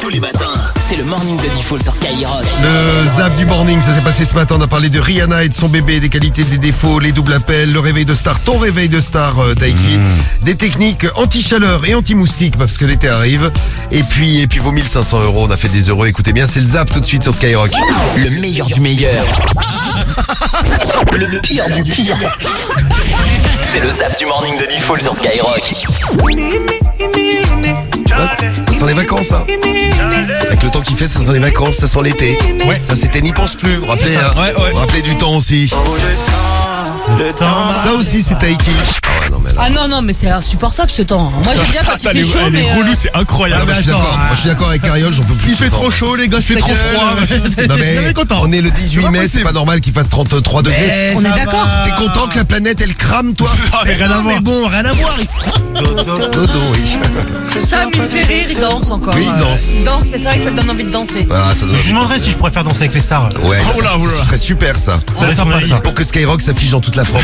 Tous les matins, c'est le morning de Diffoul sur Skyrock. Le zap du morning, ça s'est passé ce matin. On a parlé de Rihanna et de son bébé, des qualités, des défauts, les doubles appels, le réveil de star, ton réveil de star, Taiki. Des techniques anti-chaleur et anti-moustique parce que l'été arrive. Et puis vos 1500 €, on a fait des euros. Écoutez bien, c'est le zap tout de suite sur Skyrock. Le meilleur du meilleur. Le pire du pire. C'est le zap du morning de Diffoul sur Skyrock. Ça sent les vacances, hein. Avec le temps qu'il fait, ça sent les vacances, ça sent l'été. Ouais. Ça c'était N'y pense plus. Vous vous rappelez, hein. Ouais. Vous vous rappelez du temps aussi. Ça aussi c'est Taiki. Ah non, mais c'est insupportable ce temps. Moi j'aime bien quand il fait chaud, Elle mais. est relou, c'est Ah, incroyable. bah, je suis d'accord. Moi je suis d'accord avec Cariole, j'en peux plus. Il fait trop chaud, les gars, c'est trop froid. Non mais on est le 18 mai, c'est pas normal qu'il fasse 33 degrés. On est d'accord. T'es content que la planète elle crame, toi? Ah, mais rien à voir. bon, rien à voir. Dodo, oui. Sam il me fait rire, il danse encore. Oui, il danse. Il danse, mais c'est vrai que ça te donne envie de danser. Ah, ça doit Je lui demanderais si je préfère danser avec les stars. Ouais, Oh là, ce serait super ça. Ça serait sympa ça. Pour que Skyrock s'affiche dans toute la France.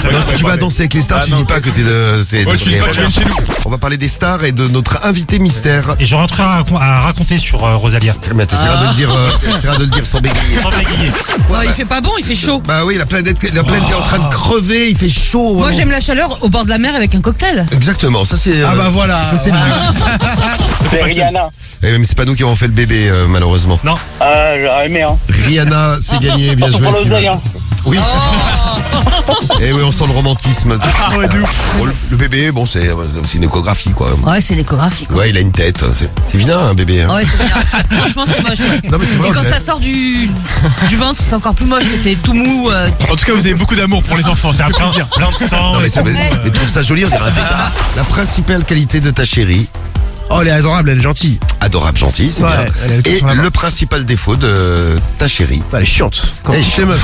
Non, si tu vas danser avec les stars, tu dis pas que t'es de Ouais, tu dis pas que tu viens de chez nous. On va parler des stars et de notre invité mystère. Et j'aurais un truc à raconter sur Rosalia. Mais t'essaieras de le dire, sans bégayer. Sans bégayer. Non, il fait pas bon, il fait chaud. Bah oui, la planète est en train de crever, il fait chaud. Moi vraiment. j'aime la chaleur au bord de la mer avec un cocktail. Exactement, ça c'est. Ah bah voilà. Ça c'est le luxe. C'est Rihanna. Et même c'est pas nous qui avons fait le bébé malheureusement. Non. Ah, j'aurais aimé, hein. Rihanna, c'est gagné, bien Surtout joué. pour l'oseille, Steven. hein. Oui. Et oui, on sent le romantisme. Ah ouais, de ouf. Bon, le bébé, bon, c'est une échographie quoi. Ouais, c'est l'échographie quoi. Ouais, il a une tête. C'est vilain un bébé. Hein. Ouais, c'est bien. Franchement, c'est moche. Non mais c'est vrai. Et quand ça sort du ventre, c'est encore plus moche. C'est tout mou. En tout cas, vous avez beaucoup d'amour pour les enfants, c'est un plaisir. Plein de sang. Non mais tu trouves ça joli, on dirait un bêta. La principale qualité de ta chérie. Oh, elle est adorable, elle est gentille. Adorable, gentille, c'est Ouais, bien. elle a le cœur Et sur la main. le principal défaut de ta chérie. Elle est chiante. Comme Elle est toutes les meufs.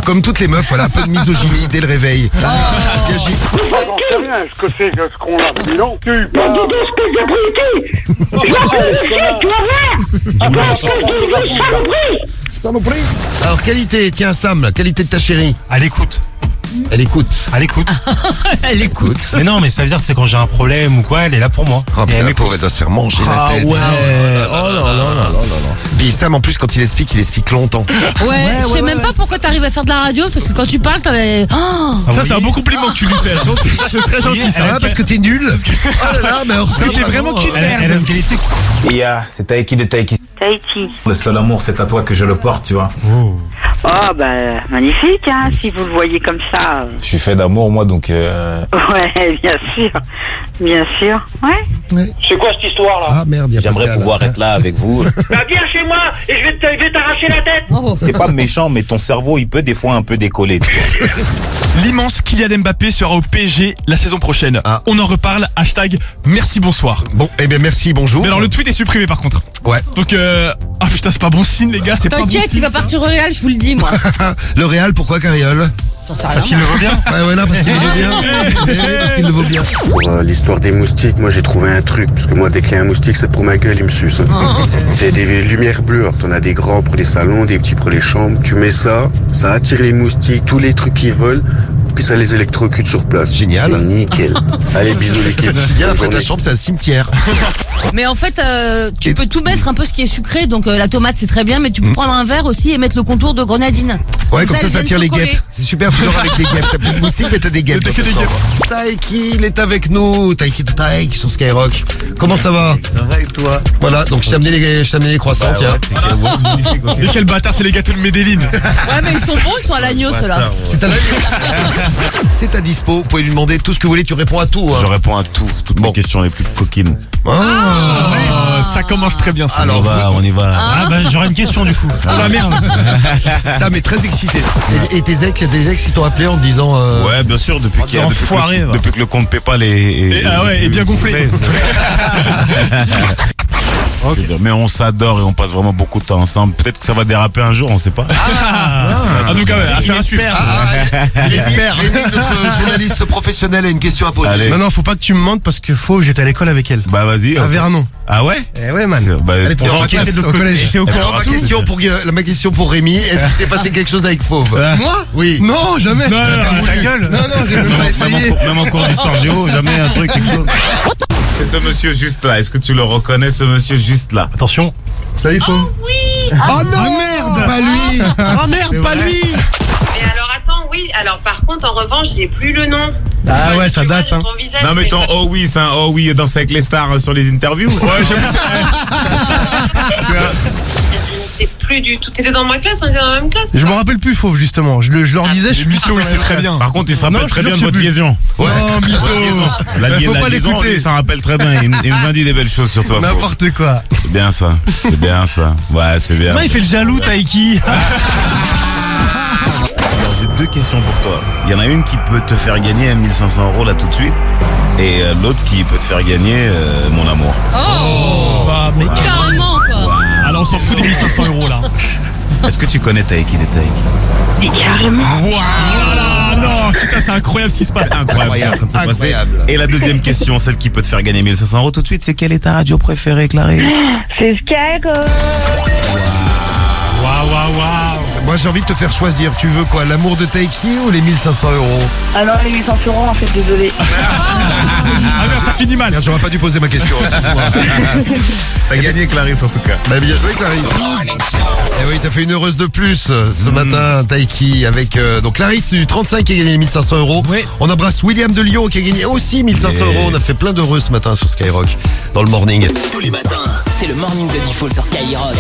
Comme toutes les meufs, voilà, un peu de misogynie dès le réveil. Bien Gigi. J'en sais rien, ce que c'est que ce qu'on a. Dis donc, tu parles. Saloperie. Alors, qualité, tiens Sam, la qualité de ta chérie. À l'écoute. Elle écoute. À l'écoute. Elle écoute. Mais non, mais ça veut dire que c'est quand j'ai un problème ou quoi, elle est là pour moi. Oh Et putain, elle la m'écoute. pauvre, elle doit se faire manger la tête. Oh là là. Puis Sam, en plus, quand il explique longtemps. Ouais, je sais même pas pourquoi t'arrives à faire de la radio, parce que quand tu parles, t'avais. Oh Ah Ça, oui. c'est un bon compliment que tu lui fais. C'est très gentil, ça. Ah, parce que t'es nul. Oh là là, mais alors ça, T'es vraiment qu'une Elle a une qualité. Iya, c'est Taiki de Taiki. Tahiti. Le seul amour, c'est à toi que je le porte, tu vois. Oh. Oh, bah, magnifique, hein, si vous le voyez comme ça. Je suis fait d'amour, moi, donc... Ouais, bien sûr. Bien sûr, ouais. C'est quoi cette histoire-là? Ah merde, il y a J'aimerais Pascal. pouvoir être là avec vous. Bah, viens chez moi et je vais t'arracher la tête. Oh. C'est pas méchant, mais ton cerveau, il peut des fois un peu décoller. Tu vois. L'immense Kylian Mbappé sera au PSG la saison prochaine. Ah. On en reparle. Hashtag merci bonsoir. Bon, eh bien merci, bonjour. Mais alors le tweet est supprimé par contre. Ouais. Donc ah putain, c'est pas bon signe les gars, c'est pas bon T'inquiète, signe. il va partir au Real, je vous le dis, moi. Le Real, pourquoi Cariole? J'en sais rien. Parce qu'il le veut bien. Ouais, là, parce qu'il le vaut bien. Eh oui, parce qu'il le vaut bien. Pour l'histoire des moustiques, moi j'ai trouvé un truc, parce que moi dès qu'il y a un moustique c'est pour ma gueule, il me suce. C'est des lumières bleues, alors t'en as des grands pour les salons, des petits pour les chambres, tu mets ça attire les moustiques, tous les trucs qui volent, puis ça les électrocute sur place. Génial. C'est nickel. Allez, bisous l'équipe. Génial, Bonne après ta journée. chambre, c'est un cimetière. Mais en fait, tu Et- peux tout mettre un peu ce qui est sucré, donc la tomate c'est très bien, mais tu peux prendre un verre aussi et mettre le contour de grenadine. Ouais, comme ça, elles ça viennent tire se les coller. guêpes. C'est super, tu dors avec des guêpes. T'as plus de moustiques, mais t'as des guêpes. T'as que des guêpes. Taiki, il est avec nous. Taiki sur Skyrock. Comment ça va? Ça va et toi? Voilà, donc je t'ai amené les croissants, tiens. Et quel bâtard, c'est les gâteaux de Medellin. Ouais, mais ils sont bons, ils sont à l'agneau ceux-là. C'est à dispo, vous pouvez lui demander tout ce que vous voulez, tu réponds à tout. Hein. Je réponds à tout, toutes Bon. les questions les plus coquines. Ça commence très bien ça. Alors, on y va. Ah bah j'aurais une question du coup. Ah bah merde. Sam est très excité. Et tes ex, il y a des ex qui t'ont appelé en disant. Ouais, bien sûr, depuis qu'il y a enfoirés, va. depuis que le compte PayPal est Ah ouais, est bien gonflé. Mais on s'adore et on passe vraiment beaucoup de temps ensemble. Peut-être que ça va déraper un jour, on sait pas. En tout cas, ouais, affaire à suivre. Rémi, notre journaliste professionnel, a une question à poser. Allez. Non, faut pas que tu me mentes parce que faux, j'étais à l'école avec elle. Bah vas-y. À Vernon. Ah ouais? Eh ouais, man. Bah, Allez, pour- on va T'es quitter au collège. T'es au Alors, courant ma de tout question pour Rémi, est-ce qu'il s'est passé quelque chose avec Fauve? Moi? Oui. Non, jamais. Non, Ta gueule. Non, j'ai même pas essayé. Même en cours d'histoire géo, jamais un truc, quelque chose. C'est ce monsieur juste là. Est-ce que tu le reconnais, ce monsieur juste là? Attention. Salut, Fauve. Oh non, merde, pas lui. Oh merde, pas lui. Mais alors attends, oui, alors par contre en revanche j'ai plus le nom. Ah ouais, ça Tu vois, date, j'ai hein. ton visage, Non mais ton oh oui, c'est un oh oui danser avec les stars sur les interviews. Ouais, je ne sais plus du tout. T'étais dans ma classe, on était dans la même classe. Je me rappelle plus, Fauve, justement. Je leur disais, je suis plus Mytho, il sait très bien. Par contre, il se rappelle Non, très je bien sais de votre plus. liaison. Ouais, mytho. La Faut pas liaison, l'écouter. il s'en rappelle très bien. Il nous a dit des belles choses sur toi. Fauve. N'importe quoi. C'est bien ça. C'est bien ça. Ouais, c'est bien. Putain, il fait le jaloux, Taiki. Alors, j'ai deux questions pour toi. Il y en a une qui peut te faire gagner 1500 € là tout de suite. Et l'autre qui peut te faire gagner mon amour. Bah, mais Carrément, quoi. alors on s'en fout des 1500 € là. Est-ce que tu connais Taiki des Taiki? Mais carrément. Voilà, non, putain, c'est incroyable ce qui se passe. Incroyable, ce qui est en train de se passer. Incroyable. Et la deuxième question, celle qui peut te faire gagner 1500 € tout de suite, c'est quelle est ta radio préférée, Clarisse? C'est Skyrock. Waouh. Moi, j'ai envie de te faire choisir. Tu veux quoi, l'amour de Taiki ou les 1500 €? Ah non, les 800 € en fait, désolé. Ah non, ça finit mal. Merde, j'aurais pas dû poser ma question. Excuse-moi. T'as gagné, Clarisse, en tout cas. Bah, bien joué, Clarisse. Et oui, t'as fait une heureuse de plus ce matin, Taiki, avec donc Clarisse du 35 qui a gagné 1500 €. Oui. On embrasse William de Lyon qui a gagné aussi 1500 €. On a fait plein d'heureux ce matin sur Skyrock dans le morning. Tous les matins, c'est le morning de Diffoul sur Skyrock.